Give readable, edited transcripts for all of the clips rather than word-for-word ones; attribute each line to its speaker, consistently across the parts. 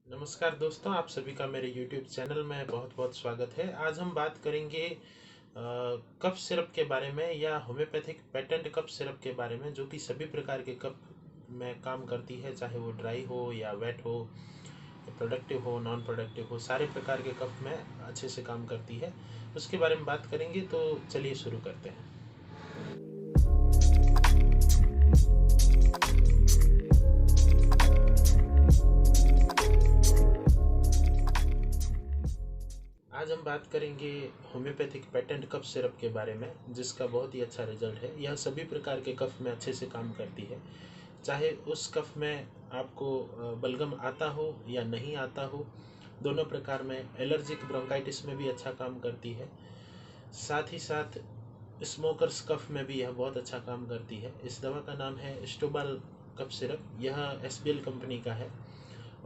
Speaker 1: नमस्कार दोस्तों, आप सभी का मेरे YouTube चैनल में बहुत बहुत स्वागत है। आज हम बात करेंगे कफ सिरप के बारे में या होम्योपैथिक पेटेंट कफ सिरप के बारे में, जो कि सभी प्रकार के कफ में काम करती है, चाहे वो ड्राई हो या वेट हो, प्रोडक्टिव हो, नॉन प्रोडक्टिव हो, सारे प्रकार के कफ में अच्छे से काम करती है। उसके बारे में बात करेंगे, तो चलिए शुरू करते हैं। आज हम बात करेंगे होम्योपैथिक पेटेंट कफ सिरप के बारे में, जिसका बहुत ही अच्छा रिजल्ट है। यह सभी प्रकार के कफ में अच्छे से काम करती है, चाहे उस कफ में आपको बलगम आता हो या नहीं आता हो। दोनों प्रकार में, एलर्जिक ब्रोंकाइटिस में भी अच्छा काम करती है। साथ ही साथ स्मोकर्स कफ में भी यह बहुत अच्छा काम करती है। इस दवा का नाम है स्टोबाल कफ सिरप। यह एसबीएल कंपनी का है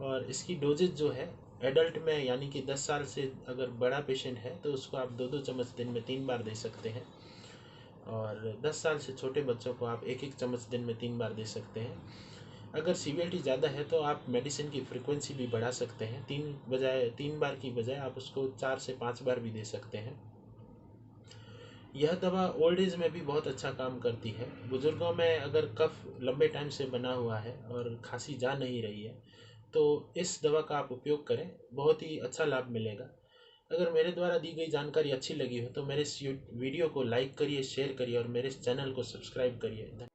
Speaker 1: और इसकी डोजेज जो है, एडल्ट में यानी कि 10 साल से अगर बड़ा पेशेंट है तो उसको आप 2-2 चम्मच दिन में 3 बार दे सकते हैं, और 10 साल से छोटे बच्चों को आप 1-1 चम्मच दिन में 3 बार दे सकते हैं। अगर सीवियरिटी ज़्यादा है तो आप मेडिसिन की फ्रिक्वेंसी भी बढ़ा सकते हैं। 3 बार की बजाय आप उसको 4 से 5 बार भी दे सकते हैं। यह दवा ओल्ड एज में भी बहुत अच्छा काम करती है। बुजुर्गों में अगर कफ लंबे टाइम से बना हुआ है और खांसी जा नहीं रही है, तो इस दवा का आप उपयोग करें, बहुत ही अच्छा लाभ मिलेगा। अगर मेरे द्वारा दी गई जानकारी अच्छी लगी हो तो मेरे इस वीडियो को लाइक करिए, शेयर करिए और मेरे इस चैनल को सब्सक्राइब करिए।